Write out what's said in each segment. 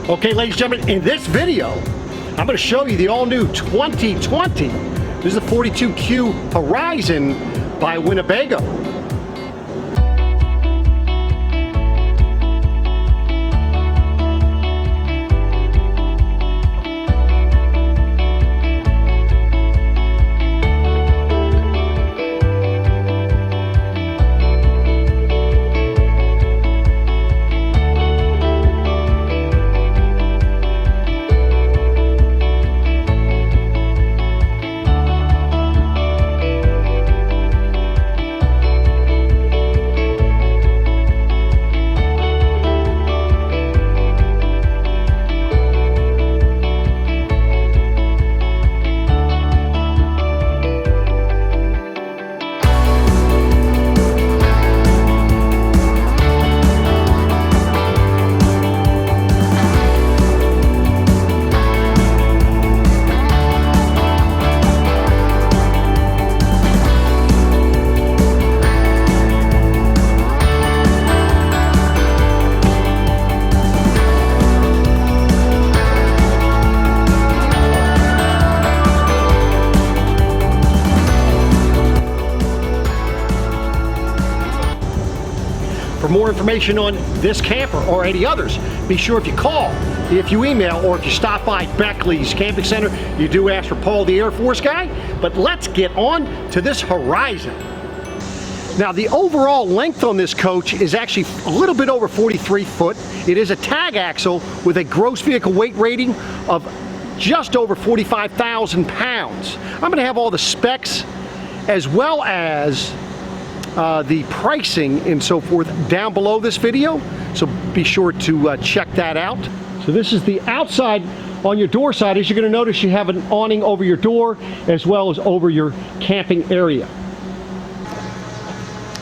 Okay, ladies and gentlemen, in this video, I'm going to show you the all-new 2020. This is the 42Q Horizon by Winnebago. For more information on this camper or any others, be sure if you call, if you email, or if you stop by Beckley's Camping Center, you do ask for Paul the Air Force guy. But let's get on to this Horizon. Now, the overall length on this coach is actually a little bit over 43 foot. It is a tag axle with a gross vehicle weight rating of just over 45,000 pounds. I'm going to have all the specs as well as the pricing and so forth down below this video, so be sure to check that out. So this is the outside. On your door side, as you're going to notice, you have an awning over your door as well as over your camping area.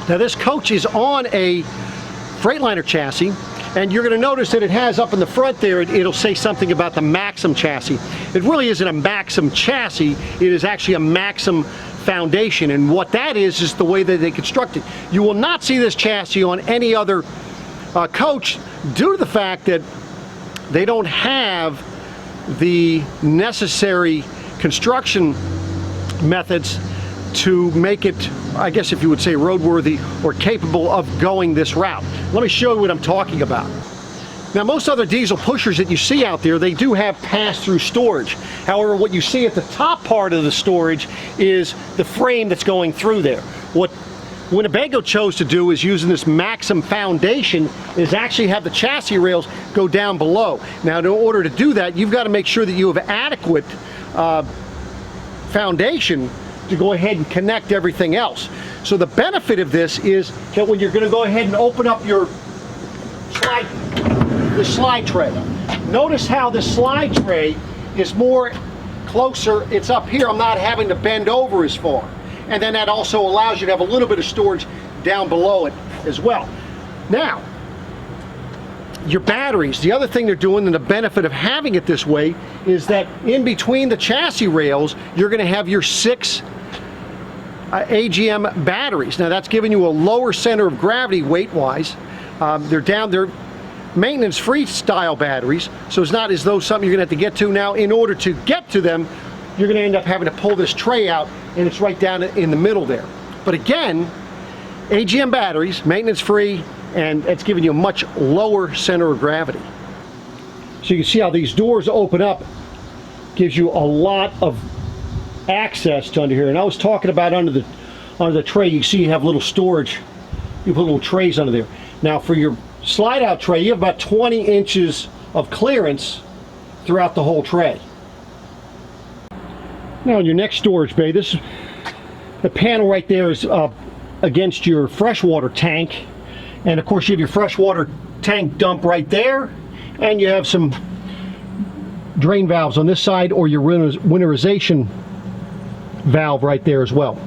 Now this coach is on a Freightliner chassis, and you're going to notice that it has up in the front there, it'll say something about the Maxim chassis. It really isn't a Maxim chassis, it is actually a Maxim foundation, and what that is the way that they construct it. You will not see this chassis on any other coach due to the fact that they don't have the necessary construction methods to make it, I guess if you would say, roadworthy or capable of going this route. Let me show you what I'm talking about. Now, most other diesel pushers that you see out there, they do have pass-through storage. However, what you see at the top part of the storage is the frame that's going through there. What Winnebago chose to do is, using this Maxim foundation, is actually have the chassis rails go down below. Now, in order to do that, you've got to make sure that you have adequate foundation to go ahead and connect everything else. So the benefit of this is that when you're going to go ahead and open up your slide tray, notice how the slide tray is more closer. It's up here. I'm not having to bend over as far. And then that also allows you to have a little bit of storage down below it as well. Now, your batteries, the other thing they're doing, and the benefit of having it this way, is that in between the chassis rails, you're going to have your 6 Agm batteries. Now that's giving you a lower center of gravity weight-wise. They're maintenance-free style batteries, so it's not as though something you're going to have to get to. Now, in order to get to them, you're going to end up having to pull this tray out, and it's right down in the middle there. But again, Agm batteries, maintenance-free, and it's giving you a much lower center of gravity. So you can see how these doors open up, gives you a lot of access to under here. And I was talking about under the tray, you see you have little storage. You put little trays under there. Now for your slide out tray, you have about 20 inches of clearance throughout the whole tray. Now in your next storage bay, the panel right there is against your freshwater tank, and of course you have your freshwater tank dump right there, and you have some drain valves on this side, or your winterization valve right there as well.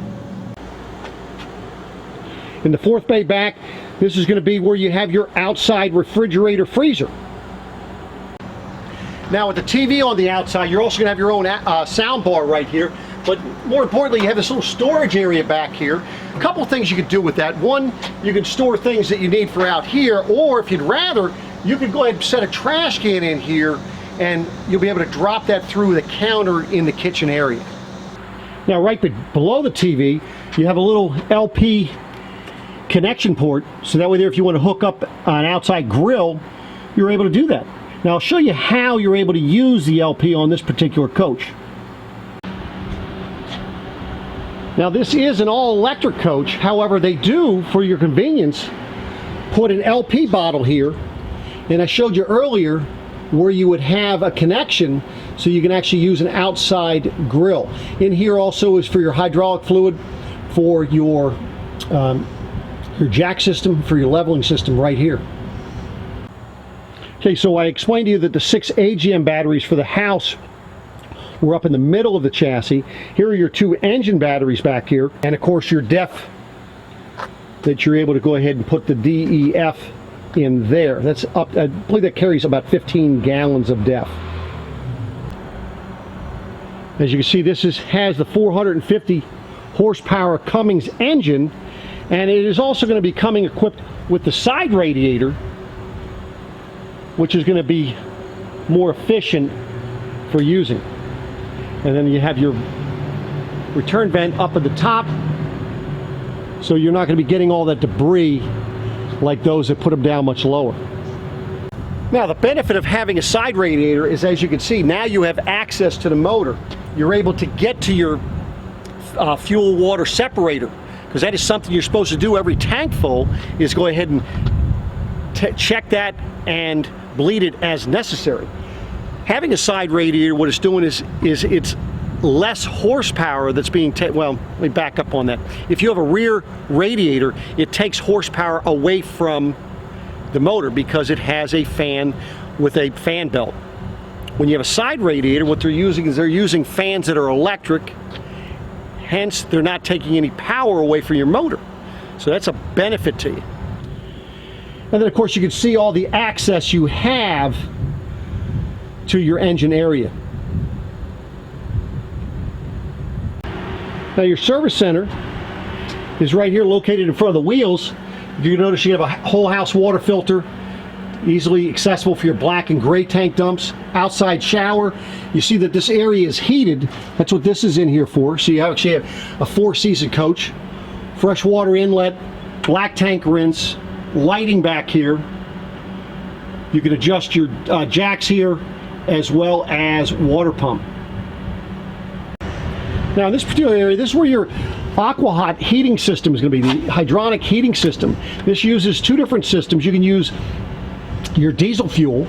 In the fourth bay back, this is going to be where you have your outside refrigerator freezer. Now with the TV on the outside, you're also going to have your own sound bar right here. But more importantly, you have this little storage area back here. A couple of things you could do with that. One, you can store things that you need for out here, or if you'd rather, you can go ahead and set a trash can in here, and you'll be able to drop that through the counter in the kitchen area. Now right below the TV, you have a little LP connection port, so that way there, if you want to hook up an outside grill, you're able to do that. Now I'll show you how you're able to use the LP on this particular coach. Now this is an all-electric coach, however they do, for your convenience, put an LP bottle here, and I showed you earlier where you would have a connection so you can actually use an outside grill. In here also is for your hydraulic fluid, for your jack system, for your leveling system right here. Okay, so I explained to you that the 6 Agm batteries for the house were up in the middle of the chassis. Here are your 2 engine batteries back here, and of course your DEF that you're able to go ahead and put the DEF in there. That's up, I believe that carries about 15 gallons of DEF. As you can see, this has the 450 horsepower Cummins engine, and it is also going to be coming equipped with the side radiator, which is going to be more efficient for using. And then you have your return vent up at the top, so you're not going to be getting all that debris like those that put them down much lower. Now the benefit of having a side radiator is, as you can see, now you have access to the motor. You're able to get to your fuel water separator, because that is something you're supposed to do every tank full, is go ahead and check that and bleed it as necessary. Having a side radiator, what it's doing is it's less horsepower that's being well, let me back up on that. If you have a rear radiator, it takes horsepower away from the motor because it has a fan with a fan belt. When you have a side radiator, what they're using is they're using fans that are electric, hence they're not taking any power away from your motor. So that's a benefit to you. And then of course you can see all the access you have to your engine area. Now your service center is right here, located in front of the wheels. You notice you have a whole house water filter, easily accessible for your black and gray tank dumps. Outside shower. You see that this area is heated. That's what this is in here for. So you actually have a 4-season coach. Fresh water inlet, black tank rinse, lighting back here. You can adjust your jacks here, as well as water pump. Now in this particular area, this is where your AquaHot heating system is going to be, the hydronic heating system. This uses 2 different systems. You can use your diesel fuel,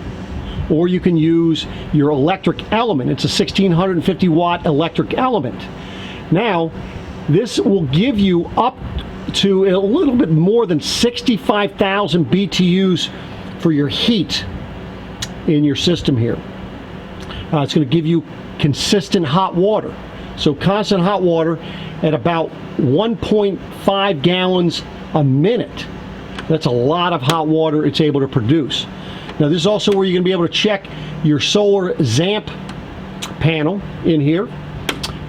or you can use your electric element. It's a 1650 watt electric element. Now this will give you up to a little bit more than 65,000 BTUs for your heat in your system here. It's going to give you consistent hot water. So constant hot water at about 1.5 gallons a minute. That's a lot of hot water it's able to produce. Now this is also where you're going to be able to check your solar ZAMP panel in here.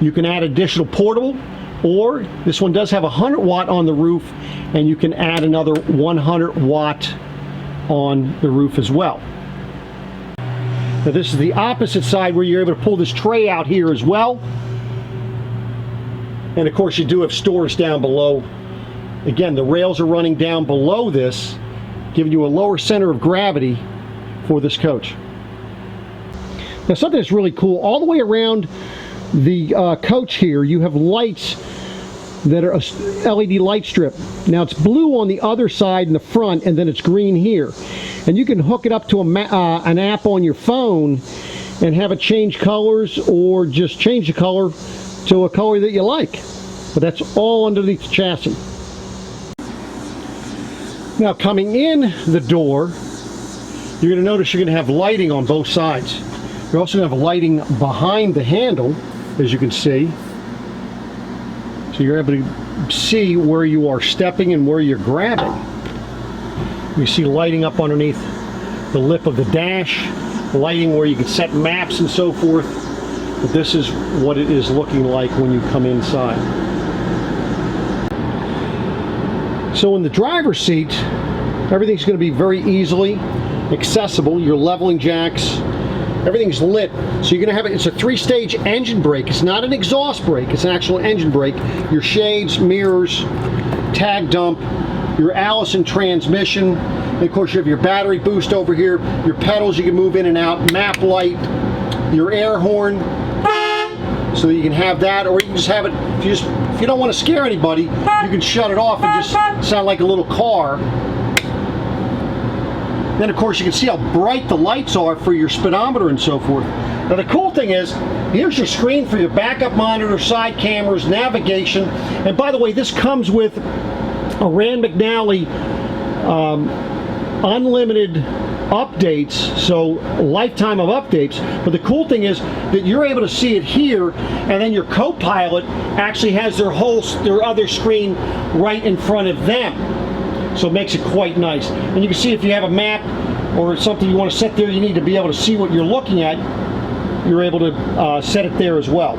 You can add additional portable, or this one does have 100 watt on the roof, and you can add another 100 watt on the roof as well. Now this is the opposite side, where you're able to pull this tray out here as well. And of course you do have stores down below. Again, the rails are running down below this, giving you a lower center of gravity for this coach. Now something that's really cool, all the way around the coach here, you have lights that are a LED light strip. Now it's blue on the other side in the front, and then it's green here. And you can hook it up to an app on your phone and have it change colors, or just change the color to a color that you like. But that's all underneath the chassis. Now coming in the door, you're going to notice you're going to have lighting on both sides. You're also going to have lighting behind the handle, as you can see. So you're able to see where you are stepping and where you're grabbing. You see lighting up underneath the lip of the dash, lighting where you can set maps and so forth. But this is what it is looking like when you come inside. So in the driver's seat, everything's going to be very easily accessible. Your leveling jacks, everything's lit. So you're going to have it's a 3-stage engine brake. It's not an exhaust brake, it's an actual engine brake. Your shades, mirrors, tag dump, your Allison transmission, and of course you have your battery boost over here, your pedals you can move in and out, map light, your air horn, so that you can have that, or you can just have it, if you don't want to scare anybody, you can shut it off and just sound like a little car. Then of course you can see how bright the lights are for your speedometer and so forth. Now the cool thing is, here's your screen for your backup monitor, side cameras, navigation, and by the way, this comes with a Rand McNally unlimited updates, so lifetime of updates. But the cool thing is that you're able to see it here, and then your co-pilot actually has their other screen right in front of them, so it makes it quite nice. And you can see if you have a map or something you want to set there, you need to be able to see what you're looking at, you're able to set it there as well.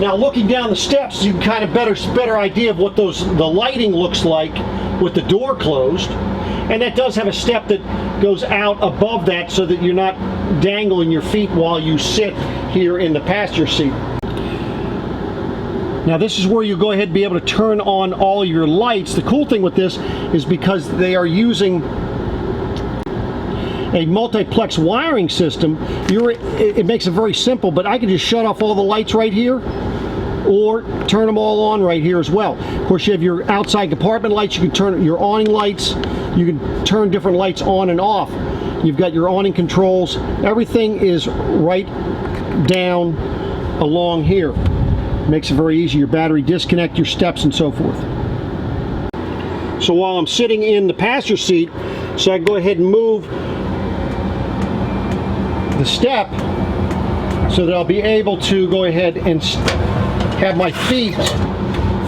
Now looking down the steps, you can kind of better idea of what the lighting looks like with the door closed. And that does have a step that goes out above that so that you're not dangling your feet while you sit here in the passenger seat. Now this is where you go ahead and be able to turn on all your lights. The cool thing with this is because they are using a multiplex wiring system, it makes it very simple, but I can just shut off all the lights right here or turn them all on right here as well. Of course, you have your outside compartment lights, you can turn your awning lights, you can turn different lights on and off. You've got your awning controls, everything is right down along here. Makes it very easy, your battery disconnect, your steps and so forth. So while I'm sitting in the passenger seat, so I can go ahead and move the step so that I'll be able to go ahead and have my feet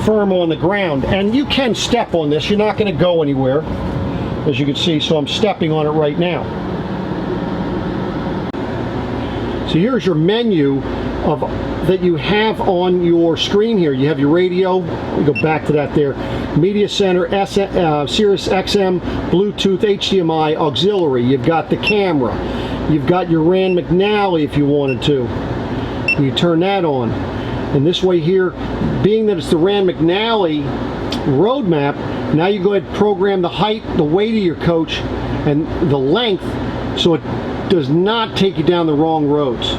firm on the ground. And you can step on this, you're not going to go anywhere, as you can see, so I'm stepping on it right now. So here's your menu that you have on your screen here. You have your radio, we go back to that there, media center, Sirius XM, Bluetooth, HDMI, auxiliary, you've got the camera, you've got your Rand McNally if you wanted to. You turn that on. And this way here, being that it's the Rand McNally road map, now you go ahead and program the height, the weight of your coach, and the length, so it does not take you down the wrong roads.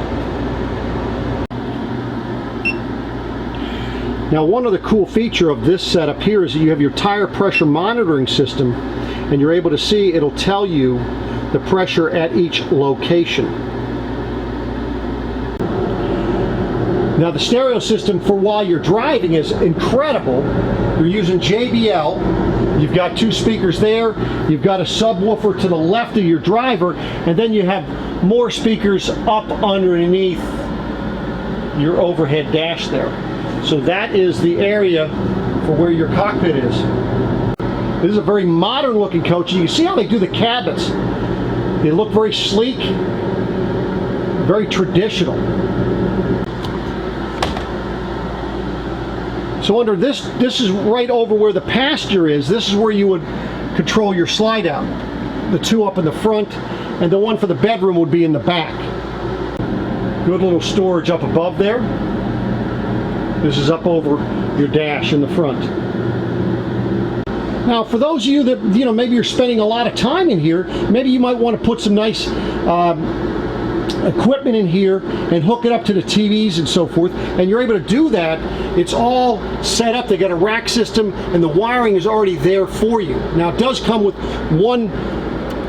Now one other cool feature of this setup here is that you have your tire pressure monitoring system, and you're able to see, it'll tell you the pressure at each location. Now the stereo system for while you're driving is incredible. You're using JBL, you've got 2 speakers there, you've got a subwoofer to the left of your driver, and then you have more speakers up underneath your overhead dash there. So that is the area for where your cockpit is. This is a very modern looking coach. You can see how they do the cabinets. They look very sleek, very traditional. So under this is right over where the passenger is. This is where you would control your slide out. The 2 up in the front, and the one for the bedroom would be in the back. Good little storage up above there. This is up over your dash in the front. Now for those of you that, maybe you're spending a lot of time in here, maybe you might want to put some nice equipment in here and hook it up to the TVs and so forth, and you're able to do that. It's all set up. They got a rack system and the wiring is already there for you. Now it does come with one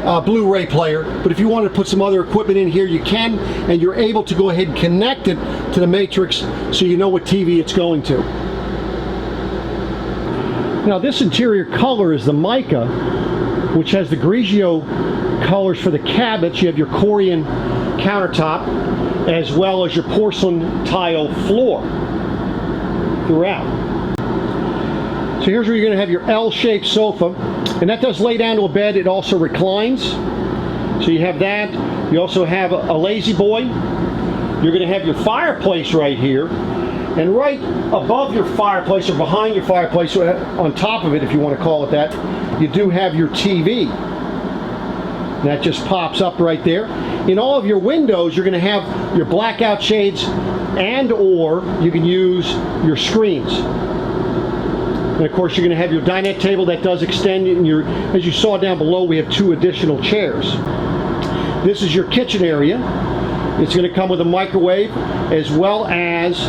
Blu-ray player, but if you wanted to put some other equipment in here, you can, and you're able to go ahead and connect it to the matrix so you know what TV it's going to. Now this interior color is the mica, which has the Grigio colors for the cabinets. You have your Corian countertop as well as your porcelain tile floor throughout. So here's where you're going to have your L-shaped sofa, and that does lay down to a bed. It also reclines, so you have that. You also have a lazy boy. You're going to have your fireplace right here, and right above your fireplace, or behind your fireplace, on top of it if you want to call it that, you do have your TV. And that just pops up right there. In all of your windows, you're going to have your blackout shades, and or you can use your screens. And of course, you're going to have your dinette table that does extend. And as you saw down below, we have 2 additional chairs. This is your kitchen area. It's going to come with a microwave as well as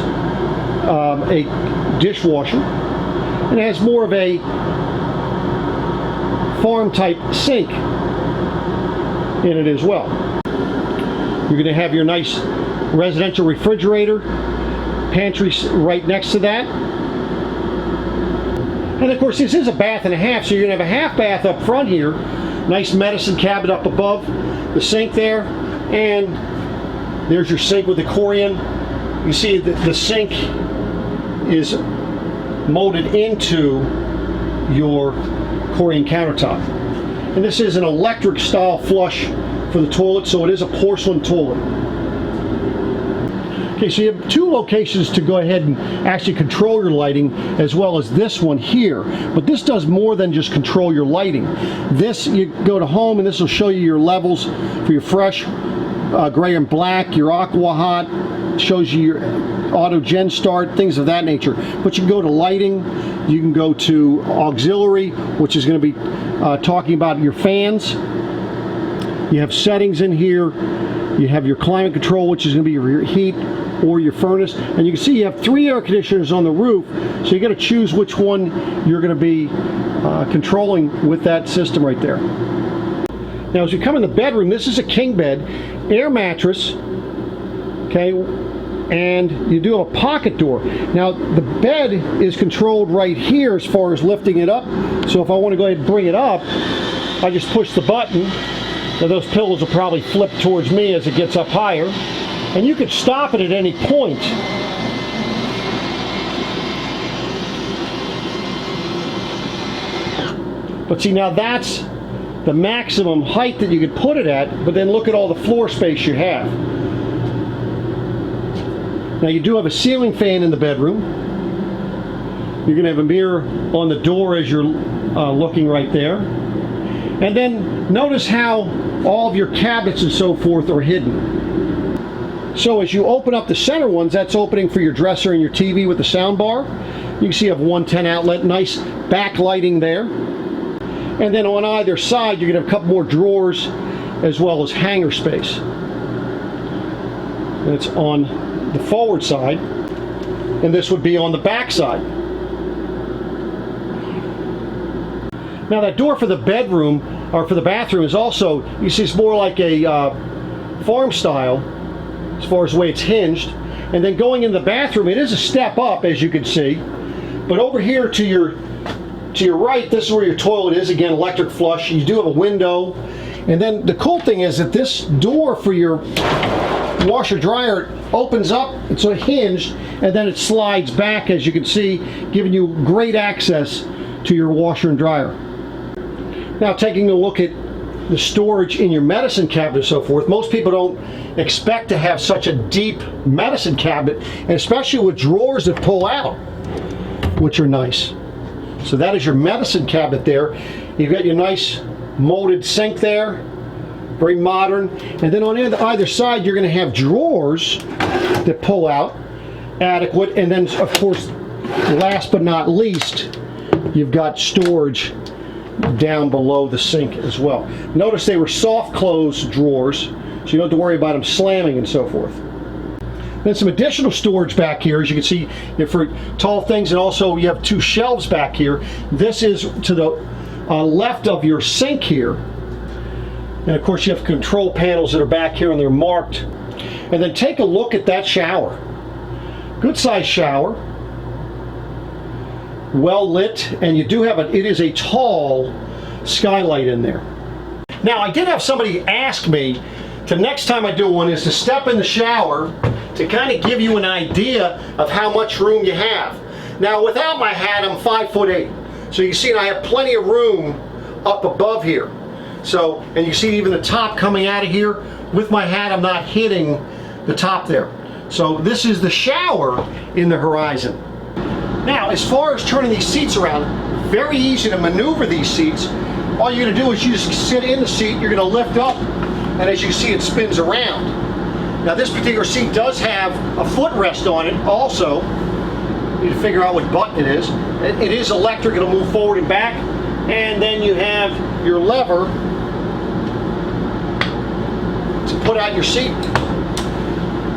a dishwasher. And it has more of a farm type sink in it as well. You're going to have your nice residential refrigerator, pantry right next to that. And of course, this is a bath and a half, so you're going to have a half bath up front here. Nice medicine cabinet up above the sink there. And there's your sink with the Corian. You see that the sink is molded into your Corian countertop. And this is an electric style flush for the toilet, so it is a porcelain toilet. Okay, so you have 2 locations to go ahead and actually control your lighting, as well as this one here. But this does more than just control your lighting. This, you go to home and this will show you your levels for your fresh, gray and black, your aqua hot, shows you your auto gen start, things of that nature. But you can go to lighting, you can go to auxiliary, which is going to be talking about your fans. You have settings in here. You have your climate control, which is going to be your heat or your furnace. And you can see you have 3 air conditioners on the roof, so you got to choose which one you're going to be controlling with that system right there. Now, as you come in the bedroom, this is a king bed, air mattress, okay, and you do have a pocket door. Now, the bed is controlled right here as far as lifting it up. So if I want to go ahead and bring it up, I just push the button. Now, those pillows will probably flip towards me as it gets up higher. And you could stop it at any point. But see, now that's the maximum height that you could put it at, but then look at all the floor space you have. Now, you do have a ceiling fan in the bedroom. You're going to have a mirror on the door as you're looking right there. And then notice how all of your cabinets and so forth are hidden. So as you open up the center ones, that's opening for your dresser and your TV with the sound bar. You can see you have 110 outlet, nice backlighting there. And then on either side, you're going to have a couple more drawers as well as hanger space. That's on the forward side, and this would be on the back side. Now, that door for the bedroom, or for the bathroom, is also, you see, it's more like a farm style as far as the way it's hinged. And then going in the bathroom, it is a step up, as you can see. But over here to your right, this is where your toilet is. Again, electric flush. You do have a window. And then the cool thing is that this door for your washer dryer opens up, it's sort of hinged, and then it slides back, as you can see, giving you great access to your washer and dryer. Now, taking a look at the storage in your medicine cabinet and so forth, most people don't expect to have such a deep medicine cabinet, and especially with drawers that pull out, which are nice. So that is your medicine cabinet there. You've got your nice molded sink there, very modern. And then on either side, you're going to have drawers that pull out, adequate. And then, of course, last but not least, you've got storage down below the sink as well. Notice they were soft close drawers, so you don't have to worry about them slamming and so forth. Then some additional storage back here, as you can see, for tall things, and also you have 2 shelves back here. This is to the left of your sink here. And of course, you have control panels that are back here, and they're marked. And then take a look at that shower. Good sized shower, well lit, and you do have it is a tall skylight in there. Now, I did have somebody ask me to, next time I do one, is to step in the shower to kind of give you an idea of how much room you have. Now, without my hat, I'm 5'8". So you see I have plenty of room up above here. So, and you see even the top coming out of here. With my hat, I'm not hitting the top there. So this is the shower in the horizon. Now, as far as turning these seats around, very easy to maneuver these seats. all you're going to do is you just sit in the seat, you're going to lift up, and as you see, it spins around. Now this particular seat does have a footrest on it also. You need to figure out what button it is. It is electric, it'll move forward and back. And then you have your lever to put out your seat.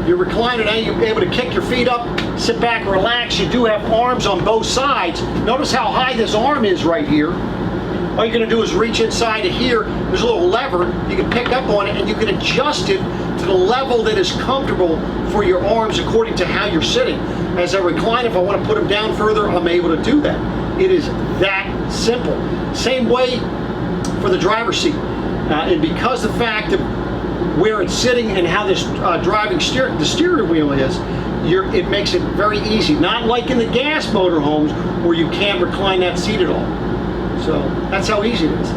Your recliner, now you're able to kick your feet up, sit back and relax. You do have arms on both sides. Notice how high this arm is right here. All you're going to do is reach inside of here. There's a little lever. You can pick up on it and you can adjust it to the level that is comfortable for your arms according to how you're sitting. As a recliner, if I want to put them down further, I'm able to do that. It is that simple. Same way for the driver's seat. And because the fact of where it's sitting and how this the steering wheel is, it makes it very easy. Not like in the gas motorhomes where you can't recline that seat at all. So that's how easy it is.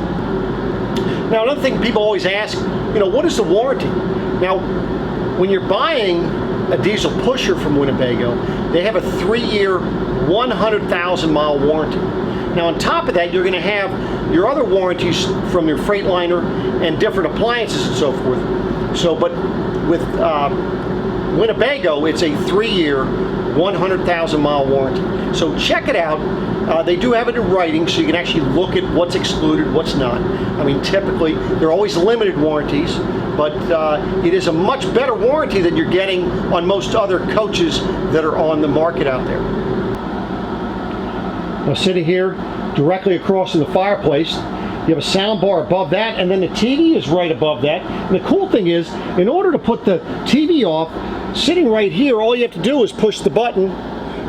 Now another thing people always ask, what is the warranty? Now when you're buying a diesel pusher from Winnebago, they have a 3-year, 100,000-mile warranty. Now on top of that, you're going to have your other warranties from your Freightliner and different appliances and so forth. So, but with Winnebago, it's a 3-year, 100,000-mile warranty. So check it out. They do have it in writing, so you can actually look at what's excluded, what's not. I mean, typically, they're always limited warranties, but it is a much better warranty than you're getting on most other coaches that are on the market out there. Now, sitting here directly across from the fireplace, you have a sound bar above that, and then the TV is right above that. And the cool thing is, in order to put the TV off, sitting right here, all you have to do is push the button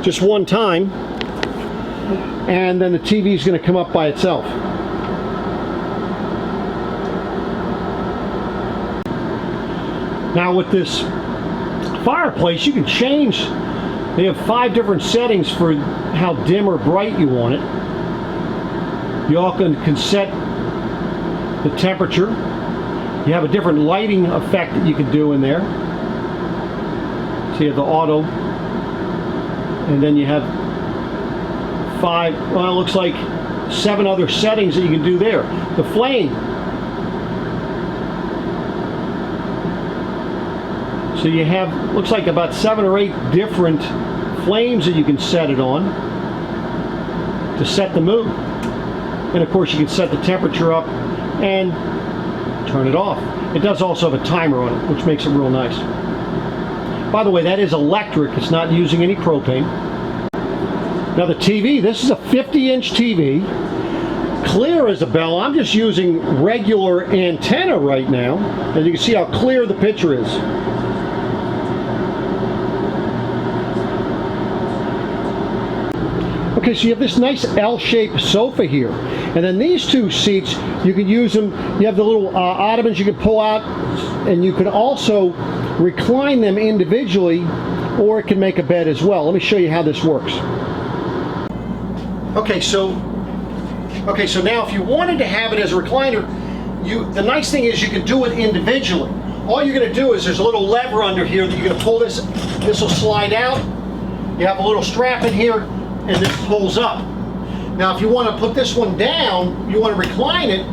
just one time, and then the TV is going to come up by itself. Now with this fireplace, you can change. They have 5 different settings for how dim or bright you want it. You all can set the temperature. You have a different lighting effect that you can do in there. So you have the auto, and then you have 5, well, it looks like 7 other settings that you can do there. The flame. So you have, looks like about 7 or 8 different flames that you can set it on to set the mood. And of course you can set the temperature up and turn it off. It does also have a timer on it, which makes it real nice. By the way, that is electric. It's not using any propane. Now the TV, this is a 50-inch TV. Clear as a bell. I'm just using regular antenna right now. And you can see how clear the picture is. Okay, so you have this nice L-shaped sofa here. And then these 2 seats, you can use them. You have the little ottomans you can pull out, and you can also recline them individually, or it can make a bed as well. Let me show you how this works. Okay, so now if you wanted to have it as a recliner, the nice thing is you can do it individually. All you're going to do is there's a little lever under here that you're going to pull this. This will slide out. You have a little strap in here, and this pulls up. Now if you want to put this one down, you want to recline it,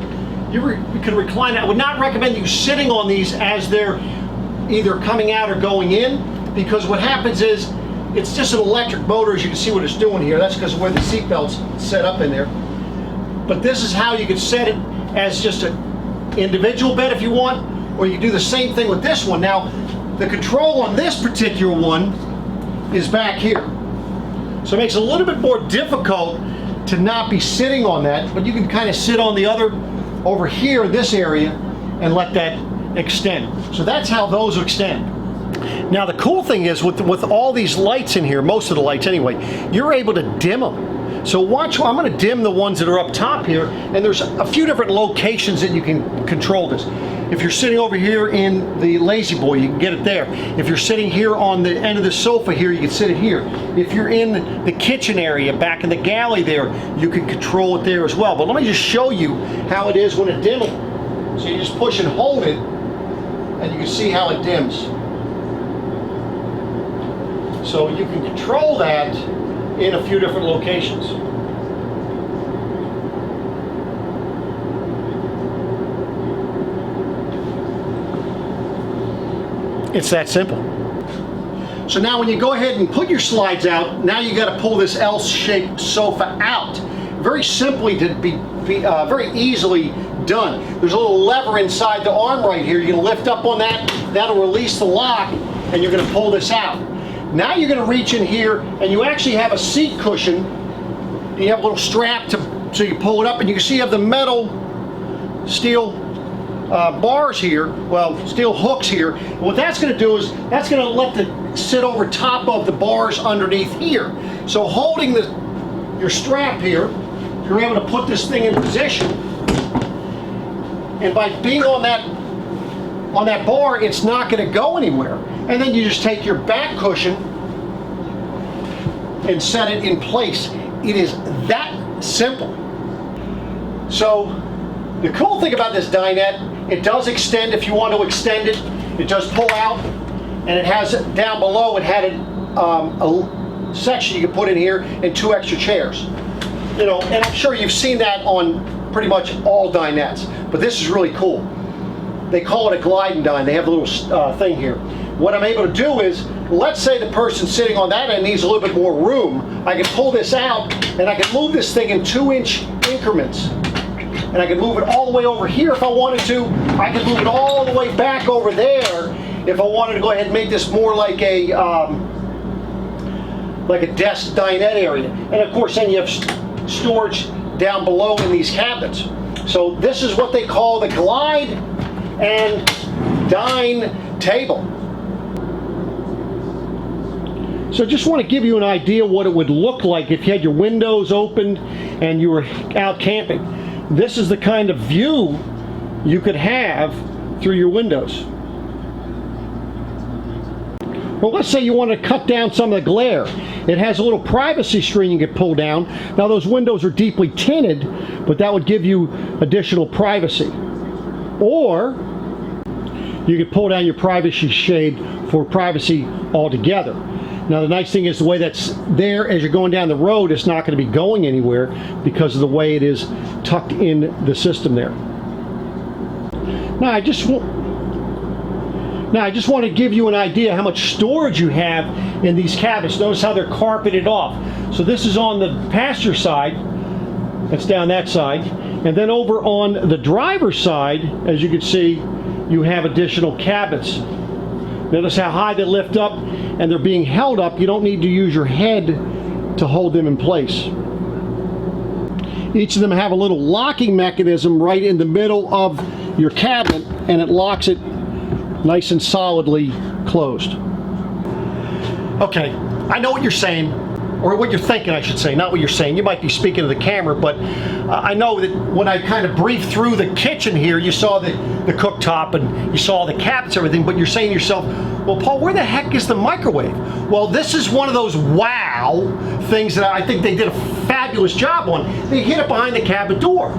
you can recline it. I would not recommend you sitting on these as they're either coming out or going in, because what happens is it's just an electric motor, as you can see what it's doing here. That's because of where the seat belt's set up in there. But this is how you could set it as just an individual bed if you want, or you can do the same thing with this one. Now the control on this particular one is back here. So it makes it a little bit more difficult to not be sitting on that, but you can kind of sit on the other over here in this area and let that extend. So that's how those extend. Now the cool thing is with all these lights in here, most of the lights anyway, you're able to dim them. So watch, I'm going to dim the ones that are up top here, and there's a few different locations that you can control this. If you're sitting over here in the lazy boy, you can get it there. If you're sitting here on the end of the sofa here, you can sit it here. If you're in the kitchen area, back in the galley there, you can control it there as well. But let me just show you how it is when it's dimming. So you just push and hold it, and you can see how it dims. So you can control that in a few different locations. It's that simple. So now when you go ahead and put your slides out, now you got to pull this L-shaped sofa out. Very simply to be very easily done. There's a little lever inside the arm right here. You're going to lift up on that. That'll release the lock, and you're going to pull this out. Now you're going to reach in here, and you actually have a seat cushion. You have a little strap so you pull it up, and you can see you have the metal steel bars here, well, steel hooks here. And what that's going to do is that's going to let it sit over top of the bars underneath here. So holding your strap here, you're able to put this thing in position. And by being on that bar, it's not going to go anywhere. And then you just take your back cushion and set it in place. It is that simple. So the cool thing about this dinette, it does extend if you want to extend it. It does pull out, and it has down below, it had a section you can put in here and 2 extra chairs. You know, and I'm sure you've seen that on pretty much all dinettes, but this is really cool. They call it a gliding dine. They have a little thing here. What I'm able to do is, let's say the person sitting on that end needs a little bit more room. I can pull this out, and I can move this thing in 2-inch increments. And I can move it all the way over here if I wanted to. I can move it all the way back over there if I wanted to go ahead and make this more like a desk dinette area. And of course, then you have storage down below in these cabinets. So this is what they call the glide and dine table. So just want to give you an idea what it would look like if you had your windows opened and you were out camping. This is the kind of view you could have through your windows. Well, let's say you want to cut down some of the glare. It has a little privacy screen you can pull down. Now those windows are deeply tinted, but that would give you additional privacy. Or you could pull down your privacy shade for privacy altogether. Now the nice thing is the way that's there as you're going down the road, it's not going to be going anywhere because of the way it is tucked in the system there. Now I just want to give you an idea how much storage you have in these cabinets. Notice how they're carpeted off. So this is on the passenger side. That's down that side. And then over on the driver's side, as you can see, you have additional cabinets. Notice how high they lift up, and they're being held up. You don't need to use your head to hold them in place. Each of them have a little locking mechanism right in the middle of your cabinet, and it locks it nice and solidly closed. Okay, I know what you're saying, or what you're thinking, I should say, not what you're saying. You might be speaking to the camera, but I know that when I kind of briefed through the kitchen here, you saw the cooktop and you saw the cabinets, everything, but you're saying to yourself, well, Paul, where the heck is the microwave? Well, this is one of those wow things that I think they did a fabulous job on. They hid it behind the cabinet door.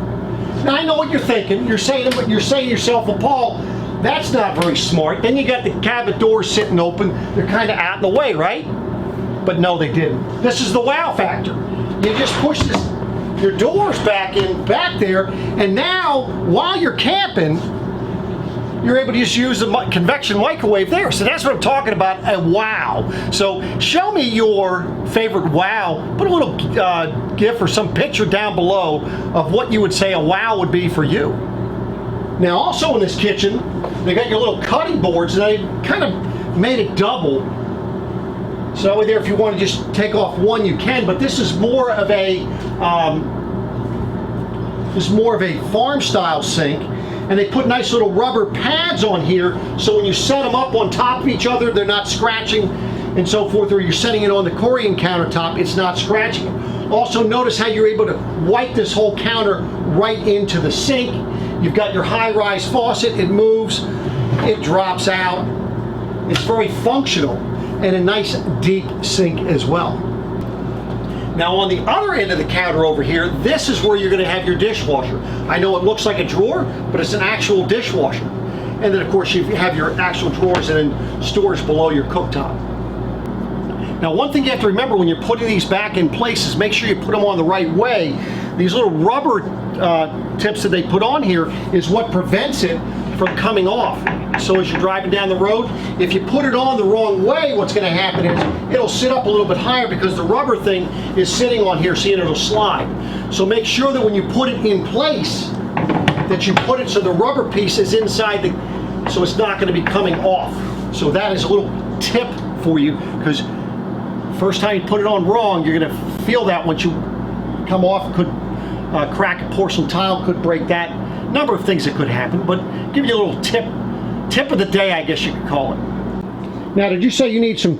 Now, I know what you're thinking. You're saying to yourself, well, Paul, that's not very smart. Then you got the cabinet doors sitting open. They're kind of out in the way, right? But no, they didn't. This is the wow factor. You just push your doors back there, and now, while you're camping, you're able to just use the convection microwave there. So that's what I'm talking about, a wow. So show me your favorite wow. Put a little GIF or some picture down below of what you would say a wow would be for you. Now also in this kitchen, they got your little cutting boards, and they kind of made it double. So over there, if you want to just take off one, you can. But this is more of a farm-style sink, and they put nice little rubber pads on here, so when you set them up on top of each other, they're not scratching and so forth. Or you're setting it on the Corian countertop, it's not scratching. Also, notice how you're able to wipe this whole counter right into the sink. You've got your high-rise faucet. It moves, it drops out. It's very functional. And a nice deep sink as well. Now on the other end of the counter over here, this is where you're going to have your dishwasher. I know it looks like a drawer, but it's an actual dishwasher. And then of course you have your actual drawers and then storage below your cooktop. Now one thing you have to remember when you're putting these back in place is make sure you put them on the right way. These little rubber tips that they put on here is what prevents it from coming off. So as you're driving down the road, if you put it on the wrong way, what's going to happen is it'll sit up a little bit higher because the rubber thing is sitting on here, seeing it'll slide. So make sure that when you put it in place, that you put it so the rubber piece is inside so it's not going to be coming off. So that is a little tip for you, because first time you put it on wrong, you're going to feel that once you come off. It could crack a porcelain tile, could break that. Number of things that could happen, but give you a little tip of the day, I guess you could call it. Now, did you say you need some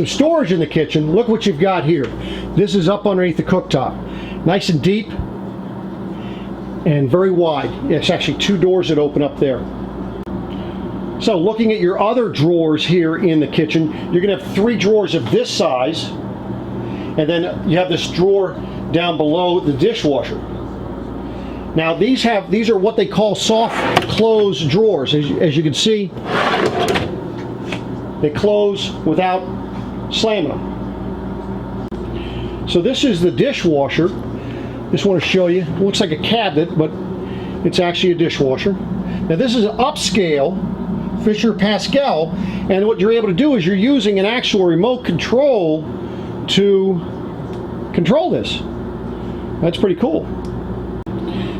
storage in the kitchen? Look what you've got here. This is up underneath the cooktop. Nice and deep and very wide. It's actually 2 doors that open up there. So looking at your other drawers here in the kitchen, you're going to have 3 drawers of this size, and then you have this drawer down below the dishwasher. Now these are what they call soft close drawers. As you can see, they close without slamming them. So this is the dishwasher. Just want to show you. It looks like a cabinet, but it's actually a dishwasher. Now this is an upscale Fisher Pascal, and what you're able to do is you're using an actual remote control to control this. That's pretty cool.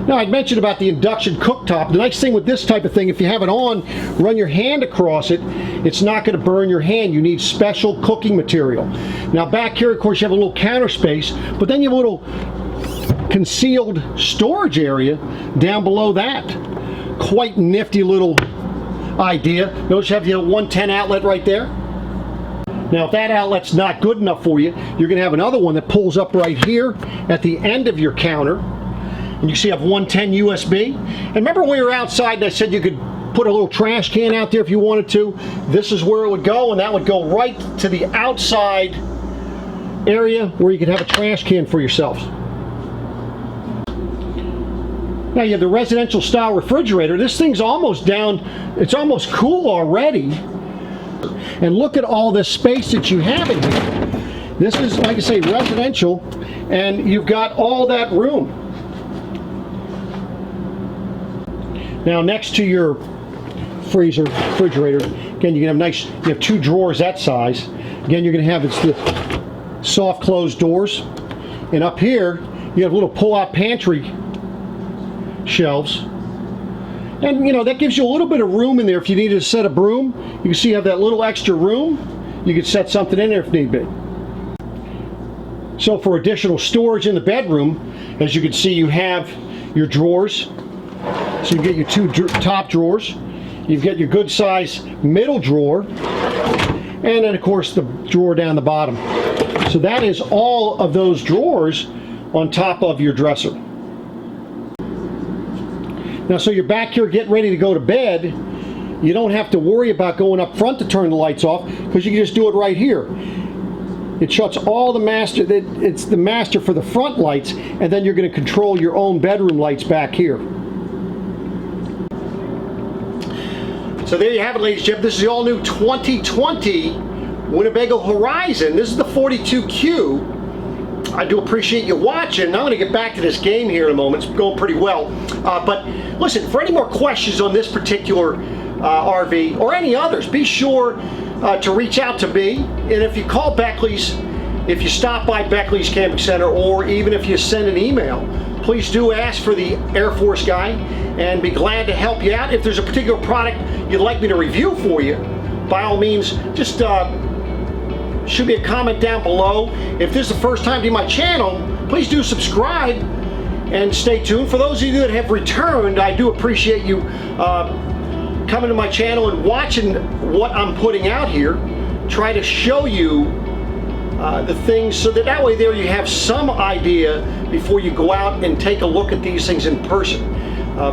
Now, I'd mentioned about the induction cooktop. The nice thing with this type of thing, if you have it on, run your hand across it, it's not going to burn your hand. You need special cooking material. Now back here, of course, you have a little counter space, but then you have a little concealed storage area down below that. Quite nifty little idea. Notice you have the 110 outlet right there. Now if that outlet's not good enough for you, you're going to have another one that pulls up right here at the end of your counter. And you see I have 110 USB. And remember when we were outside and I said you could put a little trash can out there if you wanted to? This is where it would go, and that would go right to the outside area where you could have a trash can for yourselves. Now you have the residential style refrigerator. This thing's almost down, it's almost cool already. And look at all this space that you have in here. This is, like I say, residential, and you've got all that room. Now next to your refrigerator, again, you can have you have 2 drawers that size. Again, you're going to have the soft closed doors. And up here, you have little pull-out pantry shelves. And you know, that gives you a little bit of room in there. If you needed to set a broom, you can see you have that little extra room. You could set something in there if need be. So for additional storage in the bedroom, as you can see, you have your drawers. So you get your 2 top drawers. You've got your good size middle drawer. And then of course the drawer down the bottom. So that is all of those drawers on top of your dresser. Now, so you're back here getting ready to go to bed, you don't have to worry about going up front to turn the lights off, because you can just do it right here. It shuts all the master, it's the master for the front lights, and then you're going to control your own bedroom lights back here. So there you have it, ladies and gentlemen. This is the all-new 2020 Winnebago Horizon. This is the 42Q. I do appreciate you watching. I'm going to get back to this game here in a moment. It's going pretty well. But listen, for any more questions on this particular RV or any others, be sure to reach out to me. And if you call Beckley's, if you stop by Beckley's Camping Center, or even if you send an email, please do ask for the Air Force guy and be glad to help you out. If there's a particular product you'd like me to review for you, by all means, just shoot me a comment down below. If this is the first time to my channel, please do subscribe and stay tuned. For those of you that have returned, I do appreciate you coming to my channel and watching what I'm putting out here. Try to show you the things so that way there you have some idea before you go out and take a look at these things in person.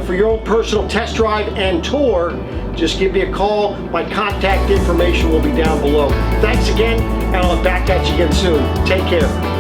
For your own personal test drive and tour, just give me a call. My contact information will be down below. Thanks again, and I'll be back at you again soon. Take care.